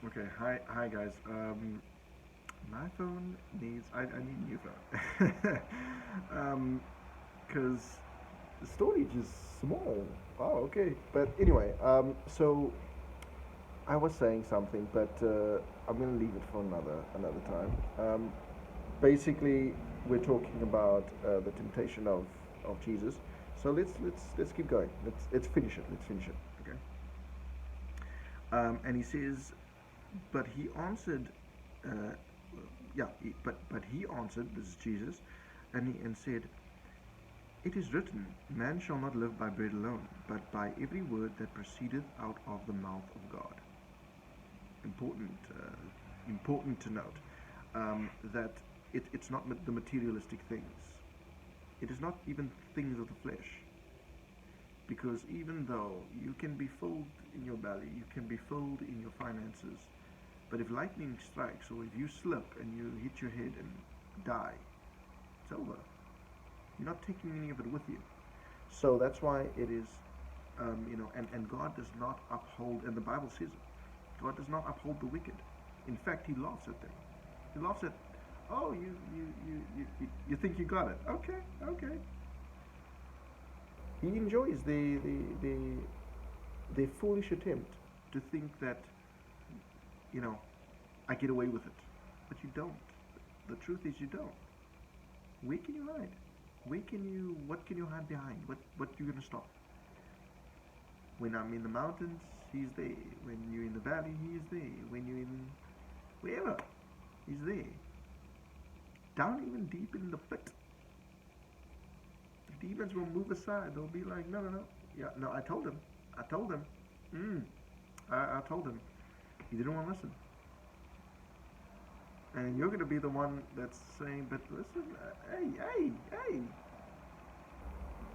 Okay, hi guys. My phone needs. I need a new phone. Cause the storage is small. Oh, okay. But anyway, so I was saying something, but I'm gonna leave it for another time. Basically, we're talking about the temptation of Jesus. So let's keep going. Let's finish it. Let's finish it. Okay. And he says, but he answered, uh, but he answered, this is Jesus, and said, it is written, man shall not live by bread alone, but by every word that proceedeth out of the mouth of God. Important, important to note that it's not the materialistic things. It is not even things of the flesh. Because even though you can be filled in your belly, you can be filled in your finances, but if lightning strikes or if you slip and you hit your head and die, it's over. You're not taking any of it with you. So that's why it is, and God does not uphold, and the Bible says it, God does not uphold the wicked. In fact, He laughs at them. He laughs at, oh, you think you got it. Okay, okay. He enjoys the foolish attempt to think that, you know, I get away with it. But you don't. The truth is you don't. Where can you hide? What can you hide behind? What you gonna stop? When I'm in the mountains, he's there. When you're in the valley, he's there. When you're in wherever, he's there. Down even deep in the pit, the demons will move aside. They'll be like, no, no, no. Yeah, no, I told him. I told him. Mm, I told him. He didn't want to listen. And you're going to be the one that's saying, but listen, hey,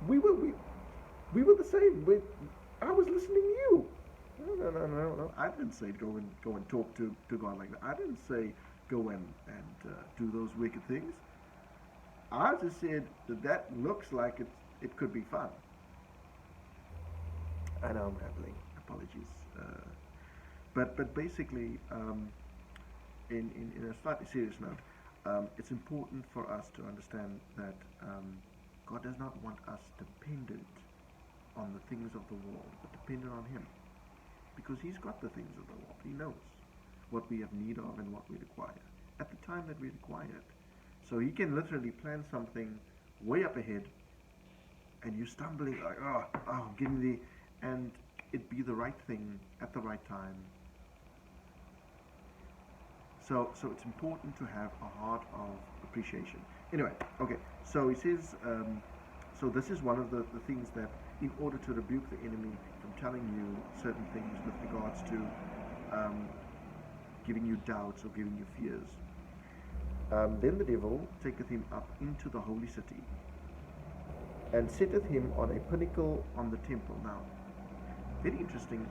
we were we, we were the same. I was listening to you. No. I didn't say go and talk to God like that. I didn't say go and do those wicked things. I just said that looks like it could be fun. I know I'm rambling. Apologies. But basically, in a slightly serious note, it's important for us to understand that God does not want us dependent on the things of the world, but dependent on Him. Because He's got the things of the world. He knows what we have need of and what we require at the time that we require it. So He can literally plan something way up ahead, and you stumbling like, give me and it be the right thing at the right time. So it's important to have a heart of appreciation. Anyway, okay. So he says, so this is one of the things that, in order to rebuke the enemy from telling you certain things with regards to um, giving you doubts or giving you fears, then the devil taketh him up into the holy city and setteth him on a pinnacle on the temple. Now, very interesting.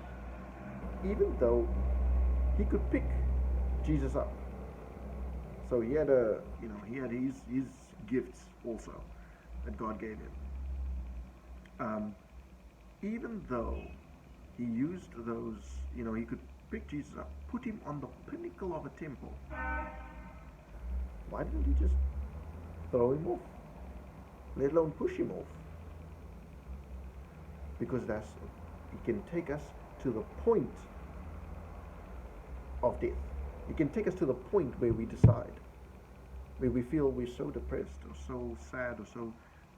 Even though he could pick Jesus up, so he had his gifts also that God gave him. Even though he used those, he could pick Jesus up, put him on the pinnacle of a temple. Why didn't he just throw him off? Let alone push him off? Because it can take us to the point of death. It can take us to the point where we decide, where we feel we're so depressed or so sad or so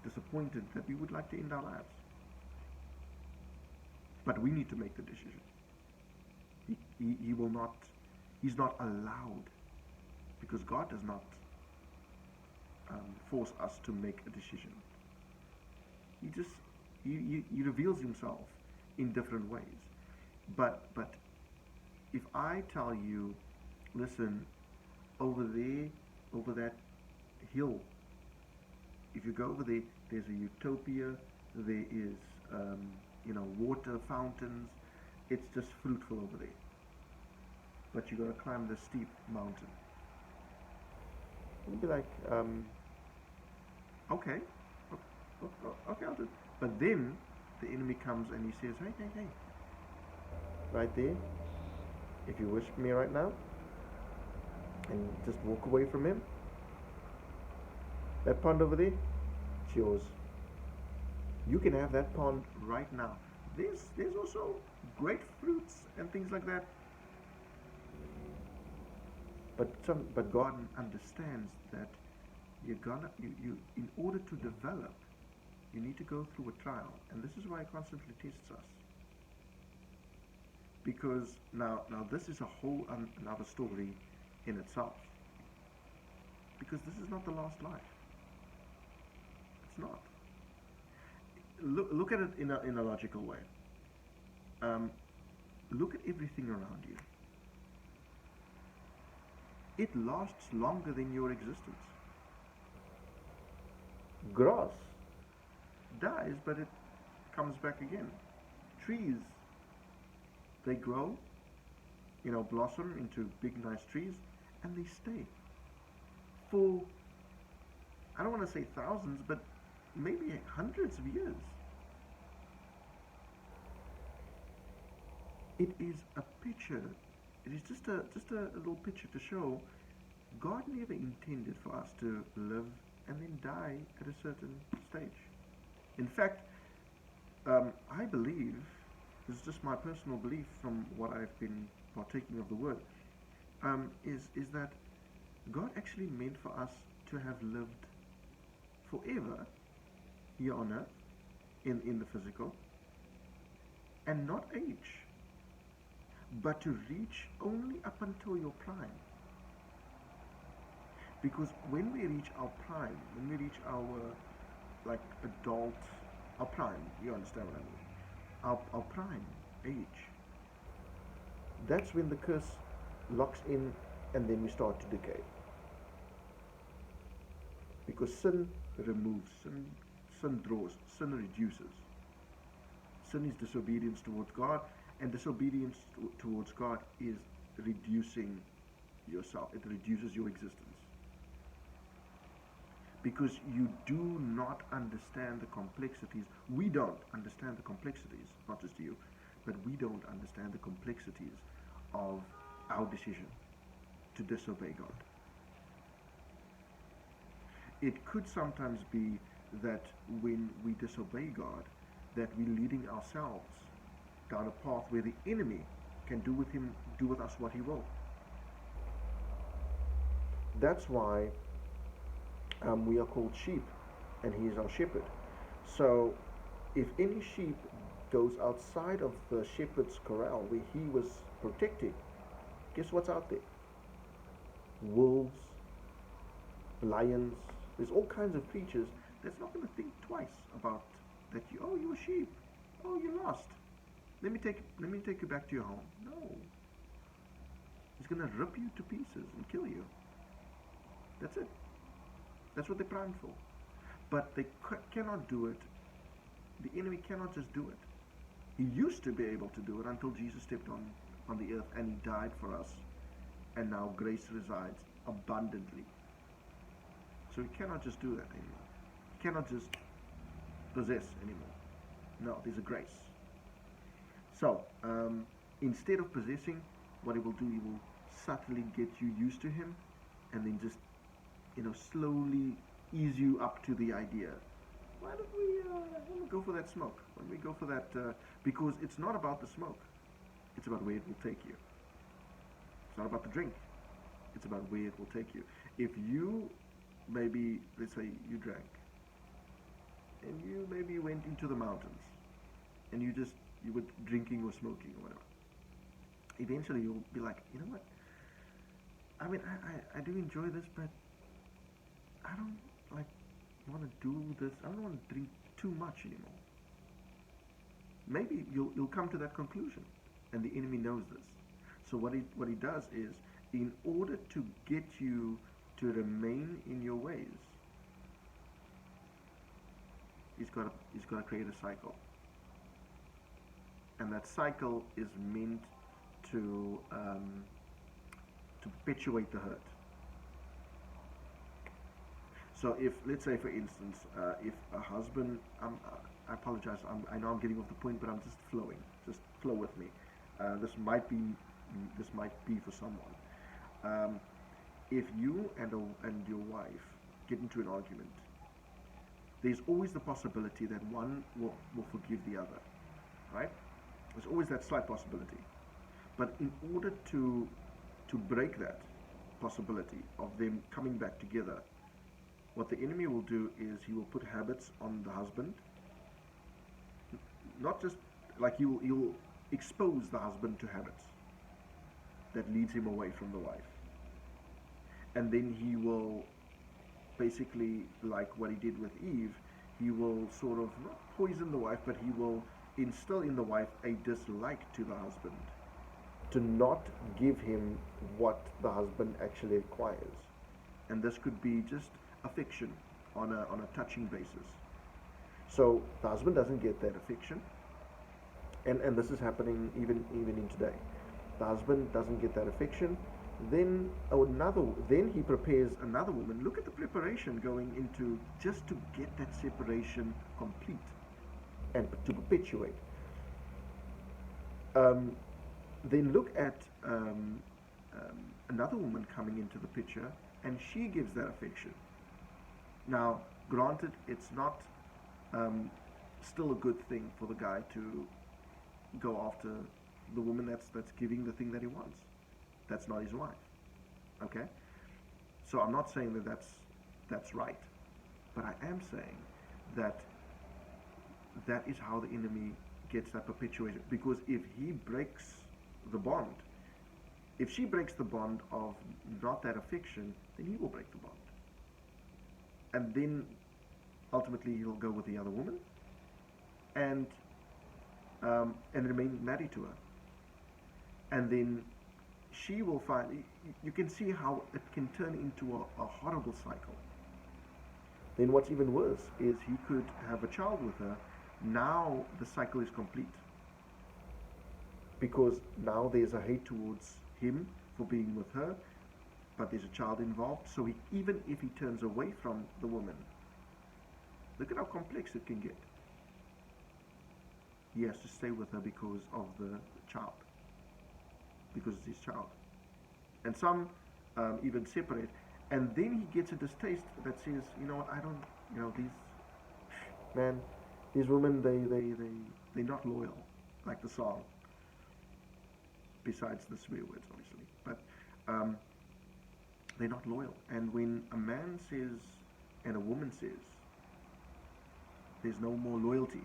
disappointed that we would like to end our lives. But we need to make the decision. He will not, he's not allowed, because God does not force us to make a decision. He just, he reveals himself in different ways. But if I tell you, listen, over there, over that hill, if you go over there, there's a utopia, there is, water fountains, it's just fruitful over there. But you got to climb the steep mountain. You'd be like, okay, okay, I'll do it. But then the enemy comes and he says, hey, right there, If you worship me right now and just walk away from him, that pond over there, it's yours. You can have that pond right now. There's also great fruits and things like that. But God understands that you in order to develop, you need to go through a trial, and this is why He constantly tests us. Because now this is a whole another story in itself. Because this is not the last life. It's not. Look at it in a logical way. Um, Look at everything around you. It lasts longer than your existence. Grass dies, but it comes back again. Trees, they grow, blossom into big, nice trees, and they stay for, I don't want to say thousands, but maybe hundreds of years. It is a picture. It is just a little picture to show God never intended for us to live and then die at a certain stage. In fact, I believe, this is just my personal belief from what I've been partaking of the Word, is that God actually meant for us to have lived forever here on earth, in the physical, and not age, but to reach only up until your prime. Because when we reach our prime, when we reach our like adult, our prime, you understand what I mean? Our prime age, that's when the curse locks in, and then we start to decay. Because sin removes, sin draws, sin reduces. Sin is disobedience towards God, and disobedience towards God is reducing yourself. It reduces your existence. Because you do not understand the complexities. We don't understand the complexities, not just you, but we don't understand the complexities of our decision to disobey God. It could sometimes be that when we disobey God, that we're leading ourselves down a path where the enemy can do with us what he will. That's why we are called sheep, and he is our shepherd. So if any sheep goes outside of the shepherd's corral where he was protecting, guess what's out there? Wolves, lions, there's all kinds of creatures that's not going to think twice about that. You're a sheep. Oh, you lost. Let me take you back to your home. No. He's going to rip you to pieces and kill you. That's it. That's what they're primed for. But they cannot do it. The enemy cannot just do it. He used to be able to do it until Jesus stepped on the earth and he died for us. And now grace resides abundantly. So he cannot just do that anymore. He cannot just possess anymore. No, there's a grace. So, instead of possessing, what he will do, he will subtly get you used to him, and then just, slowly ease you up to the idea. Why don't we go for that smoke? Why don't we go for that? Because it's not about the smoke. It's about where it will take you. It's not about the drink. It's about where it will take you. If you maybe, let's say you drank, and you maybe went into the mountains, and you were drinking or smoking or whatever, eventually you'll be like, you know what? I mean, I do enjoy this, but I don't like want to do this. I don't want to drink too much anymore. Maybe you'll come to that conclusion, and the enemy knows this. So what he does is, in order to get you to remain in your ways, he's got to create a cycle, and that cycle is meant to perpetuate the hurt. So if, let's say for instance, if a husband, I apologize, I know I'm getting off the point, but I'm just flowing. Just flow with me. This might be this might be for someone. Um, if you and your wife get into an argument, there's always the possibility that one will forgive the other, right? There's always that slight possibility. But in order to break that possibility of them coming back together, what the enemy will do is he will put habits on the husband, not just like you'll expose the husband to habits that leads him away from the wife, and then he will basically, like what he did with Eve, he will sort of not poison the wife, but he will instill in the wife a dislike to the husband, to not give him what the husband actually requires. And this could be just affection on a touching basis. So the husband doesn't get that affection, and this is happening even in today. The husband doesn't get that affection. Then he prepares another woman. Look at the preparation going into just to get that separation complete and to perpetuate. Then look at another woman coming into the picture, and she gives that affection. Now, granted, it's not still a good thing for the guy to go after the woman that's giving the thing that he wants. That's not his wife. Okay? So I'm not saying that that's right, but I am saying that that is how the enemy gets that perpetuated. Because if he breaks the bond, if she breaks the bond of not that affection, then he will break the bond. And then ultimately he'll go with the other woman and remain married to her. And then she will find, you can see how it can turn into a horrible cycle. Then what's even worse is he could have a child with her. Now the cycle is complete, because now there's a hate towards him for being with her, but there's a child involved. So even if he turns away from the woman, look at how complex it can get. He has to stay with her because of the child, because it's his child. And some even separate, and then he gets a distaste that says, you know what, I don't, these women, they're not loyal, like the song, besides the swear words, obviously, but they're not loyal. And when a man says and a woman says there's no more loyalty,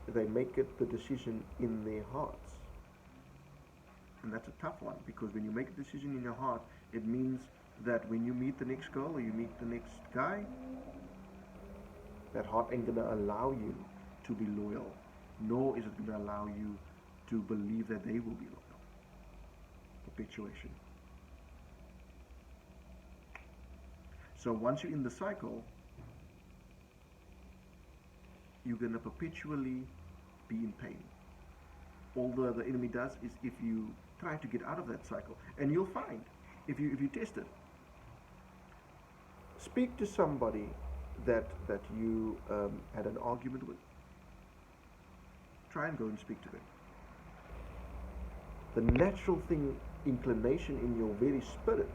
they make it the decision in their hearts. And that's a tough one, because when you make a decision in your heart, it means that when you meet the next girl or you meet the next guy, that heart ain't going to allow you to be loyal, nor is it going to allow you to believe that they will be loyal. Perpetuation. So once you're in the cycle, you're going to perpetually be in pain. All the enemy does is, if you try to get out of that cycle, and you'll find, if you test it, speak to somebody that you had an argument with. Try and go and speak to them. The natural thing, inclination in your very spirit,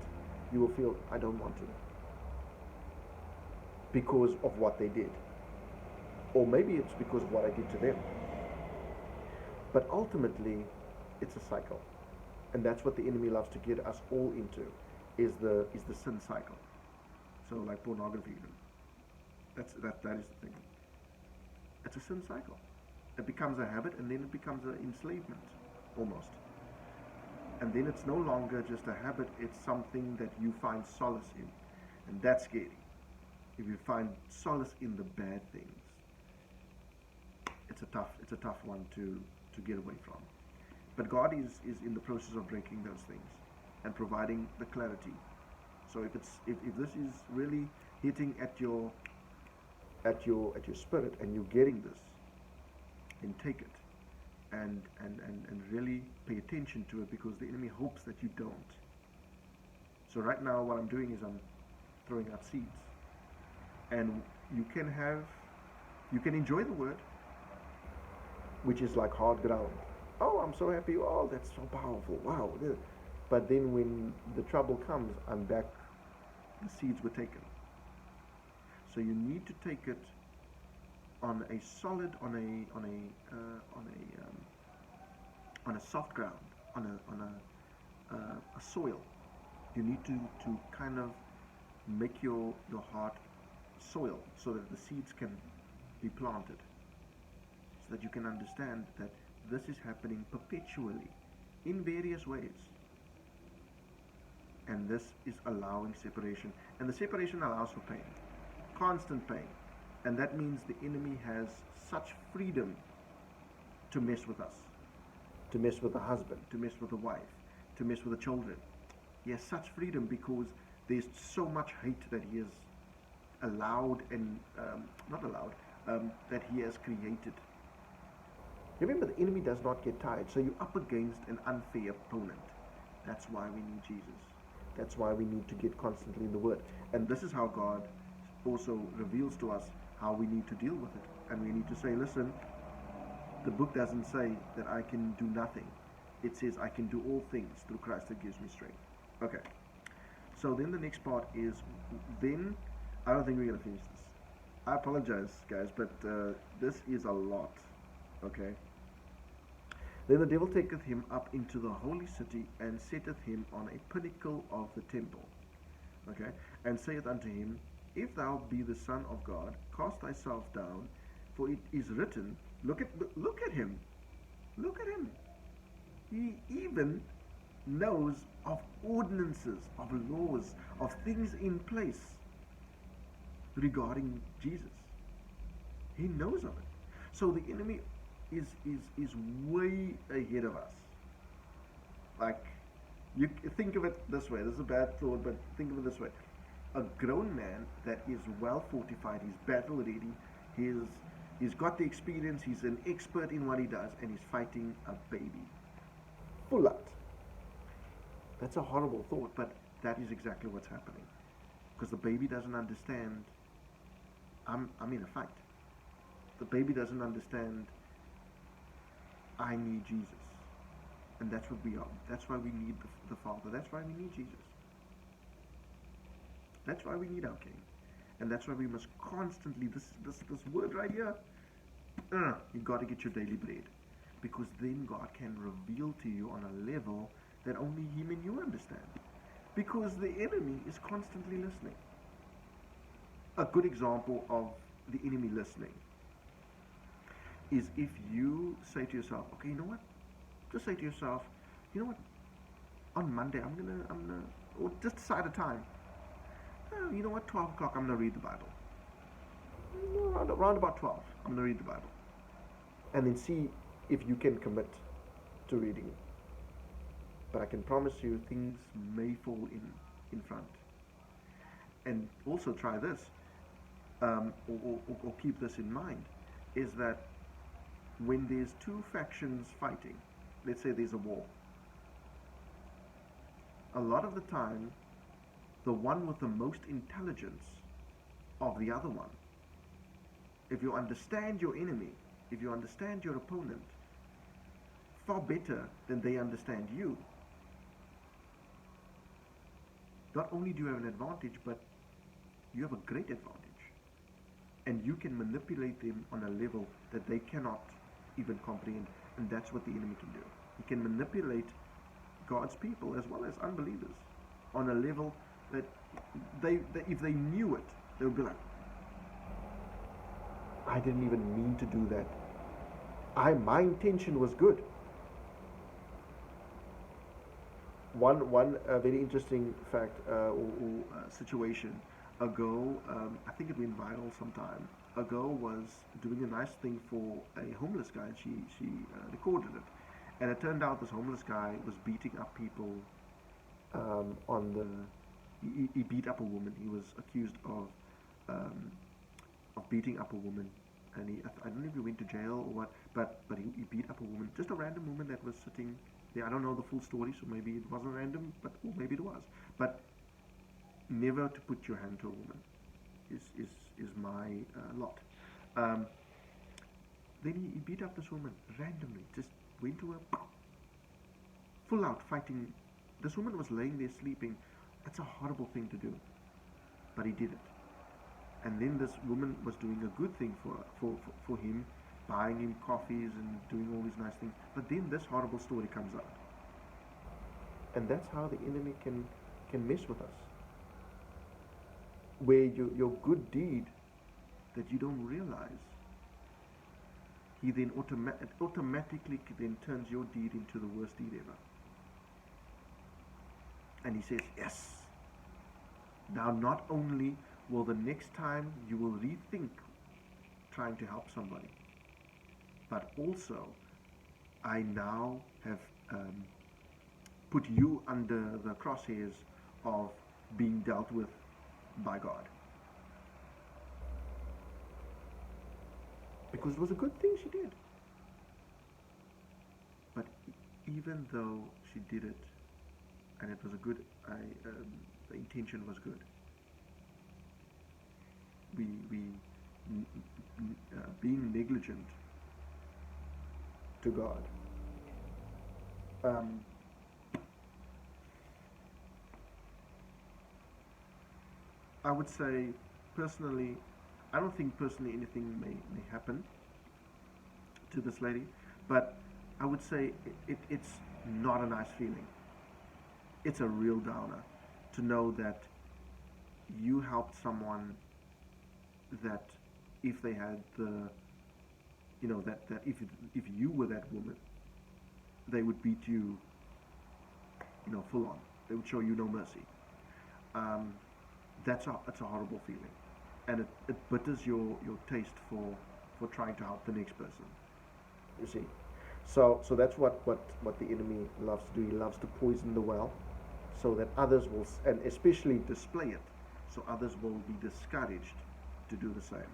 you will feel, I don't want to, because of what they did. Or maybe it's because of what I did to them. But ultimately, it's a cycle. And that's what the enemy loves to get us all into, is the sin cycle. So like pornography even. That is the thing. It's a sin cycle. It becomes a habit, and then it becomes an enslavement, almost. And then it's no longer just a habit, it's something that you find solace in. And that's scary. If you find solace in the bad things, it's a tough one to get away from. But God is in the process of breaking those things and providing the clarity. So if this is really hitting at your spirit, and you're getting this, then take it and really pay attention to it, because the enemy hopes that you don't. So right now what I'm doing is I'm throwing out seeds, and you can enjoy the word, which is like hard ground, Oh, I'm so happy. Oh, that's so powerful. Wow. But then when the trouble comes, I'm back. The seeds were taken. So you need to take it on a solid, on a soft ground, on a soil. You need to kind of make your heart soil so that the seeds can be planted, so that you can understand that this is happening perpetually in various ways, and this is allowing separation, and the separation allows for pain, constant pain, and that means the enemy has such freedom to mess with us, to mess with the husband, to mess with the wife, to mess with the children. He has such freedom because there's so much hate that he has allowed and not allowed, that he has created. Remember, the enemy does not get tired, so you're up against an unfair opponent. That's why we need Jesus. That's why we need to get constantly in the Word. And this is how God also reveals to us how we need to deal with it. And we need to say, listen, the book doesn't say that I can do nothing. It says I can do all things through Christ that gives me strength. Okay. So then the next part is, then, I don't think we're going to finish this. I apologize, guys, but this is a lot. Okay. Then the devil taketh him up into the holy city, and setteth him on a pinnacle of the temple. Okay. And saith unto him, If thou be the Son of God, cast thyself down, for it is written. Look at him. Look at him. He even knows of ordinances, of laws, of things in place regarding Jesus. He knows of it. So the enemy is way ahead of us. Like, you think of it this way. This is a bad thought, but think of it this way. A grown man that is well fortified, he's battle ready, he's got the experience, he's an expert in what he does, and he's fighting a baby. Full out. That's a horrible thought, but that is exactly what's happening. Because the baby doesn't understand, I'm in a fight. The baby doesn't understand, I need Jesus. And that's what we are. That's why we need the Father. That's why we need Jesus. That's why we need our King. And that's why we must constantly, this word right here, you got to get your daily bread. Because then God can reveal to you on a level that only Him and you understand. Because the enemy is constantly listening. A good example of the enemy listening is if you say to yourself, okay, you know what? Just say to yourself, you know what? On Monday, I'm gonna, or just decide a time. You know what? 12 o'clock, I'm gonna read the Bible. Around about 12, I'm gonna read the Bible, and then see if you can commit to reading it. But I can promise you, things may fall in front. And also try this, or keep this in mind, is that when there's two factions fighting, let's say there's a war, a lot of the time, the one with the most intelligence of the other one, if you understand your enemy, if you understand your opponent far better than they understand you, not only do you have an advantage, but you have a great advantage. And you can manipulate them on a level that they cannot even comprehend. And that's what the enemy can do. He can manipulate God's people as well as unbelievers on a level that they if they knew it, they would be like, I didn't even mean to do that. My intention was good. One very interesting fact, or situation. A girl, I think it went viral sometime. A girl was doing a nice thing for a homeless guy, and she recorded it. And it turned out this homeless guy was beating up people. On the he beat up a woman. He was accused of beating up a woman, and I don't know if he went to jail or what, but he beat up a woman, just a random woman that was sitting there. I don't know the full story, so maybe it wasn't random, but or maybe it was. But never to put your hand to a woman is my lot. Then he beat up this woman randomly, just went to her, full out fighting. This woman was laying there sleeping. It's a horrible thing to do, but he did it. And then this woman was doing a good thing for him, buying him coffees and doing all these nice things. But then this horrible story comes out. And that's how the enemy can mess with us. Where your good deed that you don't realize, he then automatically then turns your deed into the worst deed ever. And he says, yes. Now not only will the next time you will rethink trying to help somebody, but also I now have put you under the crosshairs of being dealt with by God. Because it was a good thing she did. But even though she did it, and it was a good, the intention was good, we being negligent to God. I would say personally, I don't think personally anything may happen to this lady, but I would say it's not a nice feeling. It's a real downer to know that you helped someone that if they had the, that if you were that woman, they would beat you, full on. They would show you no mercy. That's a horrible feeling, and it bitters your taste for trying to help the next person. You see, so that's what the enemy loves to do. He loves to poison the well, so that others will, and especially display it, so others will be discouraged to do the same.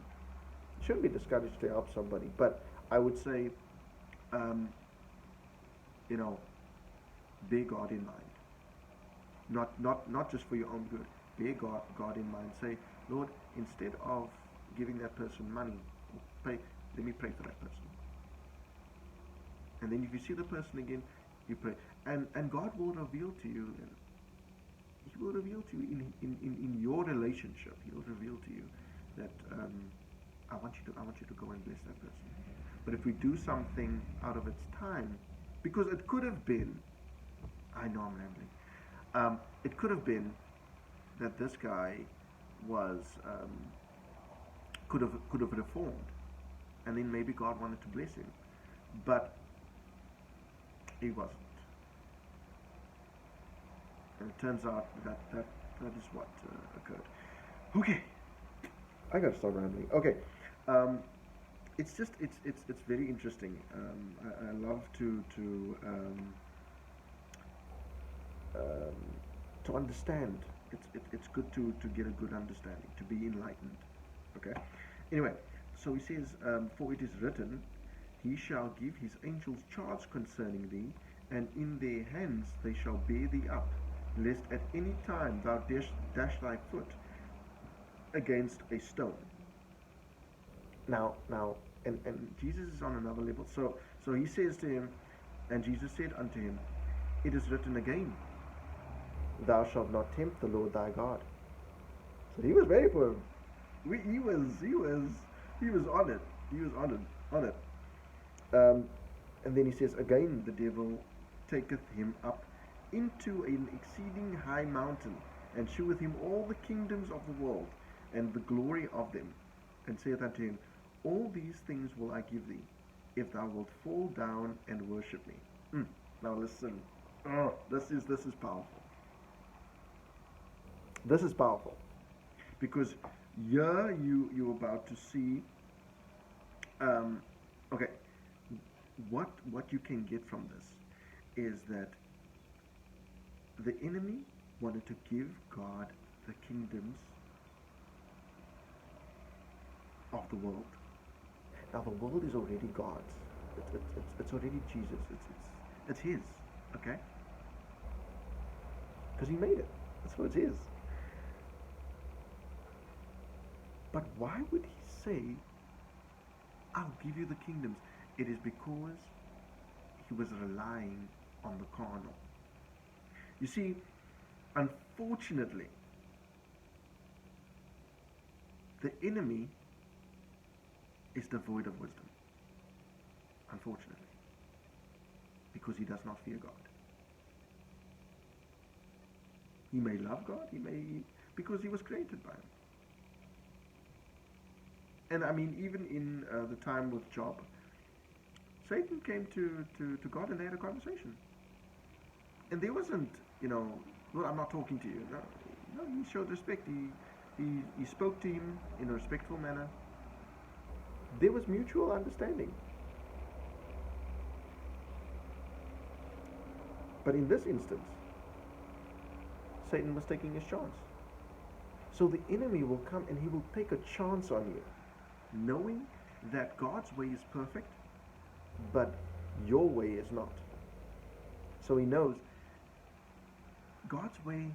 You shouldn't be discouraged to help somebody, but I would say, bear God in mind. Not just for your own good. Bear God in mind. Say, Lord, instead of giving that person money, let me pray for that person. And then if you see the person again, you pray. And God will reveal to you, He will reveal to you in your relationship, He will reveal to you that I want you to go and bless that person. But if we do something out of its time, because it could have been, I know I'm rambling, it could have been that this guy was could have reformed, and then maybe God wanted to bless him, but he wasn't. And it turns out that is what occurred. Okay, I gotta stop rambling. Okay, it's just it's very interesting. I love to understand. It's good to get a good understanding, to be enlightened. Okay. Anyway, so he says, for it is written, He shall give His angels charge concerning thee, and in their hands they shall bear thee up, lest at any time thou dash thy foot against a stone. Now, and Jesus is on another level. So he says to him, and Jesus said unto him, it is written again, thou shalt not tempt the Lord thy God. So he was ready for him. He was on it. He was on it. And then he says, again the devil taketh him up into an exceeding high mountain, and sheweth him all the kingdoms of the world, and the glory of them, and saith unto him, all these things will I give thee, if thou wilt fall down and worship me. Now listen. Oh, this is powerful. This is powerful, because here you're about to see. Okay, what you can get from this is that the enemy wanted to give God the kingdoms of the world. Now the world is already God's. It's already Jesus. It's His. Okay, because He made it. That's what it is. But why would He say, I'll give you the kingdoms? It is because he was relying on the carnal. You see, unfortunately, the enemy is devoid of wisdom. Unfortunately, because he does not fear God. He may love God, because he was created by him. And I mean, even in the time with Job, Satan came to God and they had a conversation. And there wasn't, well, I'm not talking to you. No, he showed respect. He spoke to him in a respectful manner. There was mutual understanding. But in this instance, Satan was taking his chance. So the enemy will come and he will take a chance on you, knowing that God's way is perfect, but your way is not. So he knows God's way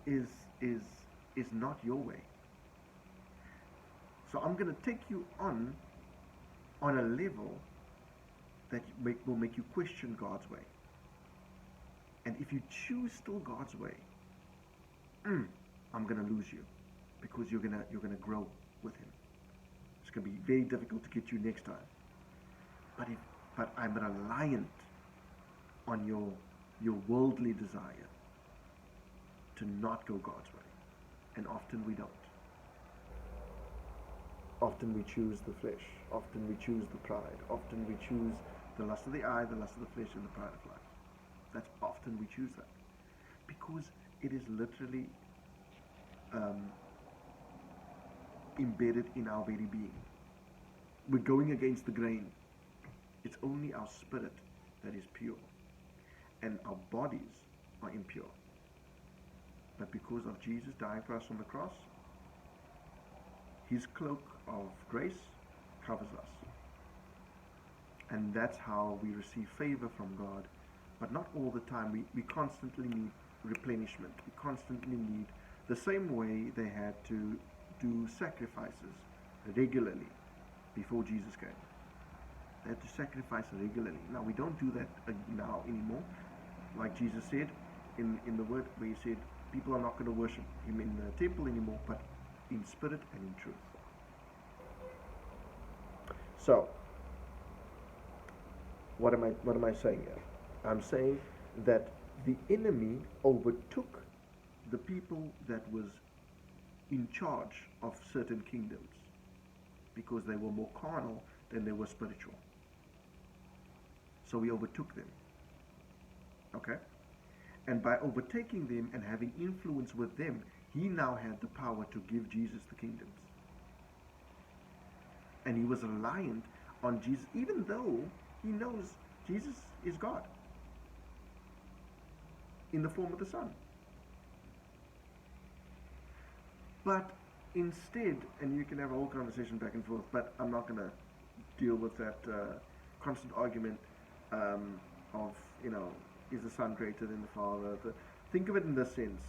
is not your way. So I'm going to take you on a level that will make you question God's way. And if you choose still God's way, I'm going to lose you, because you're going to grow with him. It's going to be very difficult to get you next time. But I'm reliant on your worldly desire to not go God's way. And often we don't. Often we choose the flesh. Often we choose the pride. Often we choose the lust of the eye, the lust of the flesh, and the pride of life. That's often we choose that. Because it is literally embedded in our very being. We're going against the grain. It's only our spirit that is pure. And our bodies are impure. But because of Jesus dying for us on the cross, his cloak of grace covers us. And that's how we receive favor from God. But not all the time. We constantly need replenishment. We constantly need, the same way they had to do sacrifices regularly before Jesus came. They had to sacrifice regularly. Now we don't do that now anymore. Like Jesus said in the word, where he said, people are not going to worship him in the temple anymore, but in spirit and in truth. So, what am I saying here? I'm saying that the enemy overtook the people that was in charge of certain kingdoms, because they were more carnal than they were spiritual. So he overtook them. Okay? And by overtaking them and having influence with them, he now had the power to give Jesus the kingdoms. And he was reliant on Jesus, even though he knows Jesus is God in the form of the Son. But instead, and you can have a whole conversation back and forth, but I'm not going to deal with that constant argument of, is the Son greater than the Father? Think of it in this sense.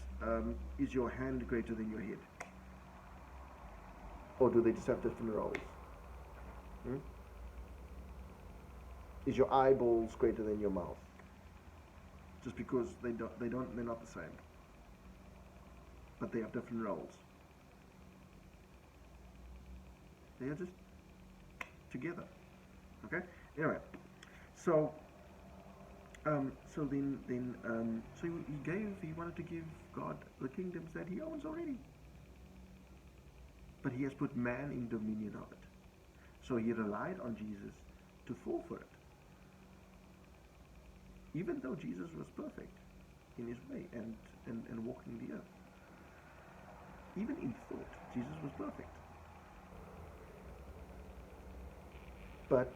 Is your hand greater than your head? Or do they just have different roles? Is your eyeballs greater than your mouth? Just because they're not the same. But they have different roles. They are just together. Okay? Anyway, so he wanted to give God the kingdoms that he owns already. But he has put man in dominion of it. So he relied on Jesus to fall for it. Even though Jesus was perfect in his way and walking the earth. Even in thought, Jesus was perfect. But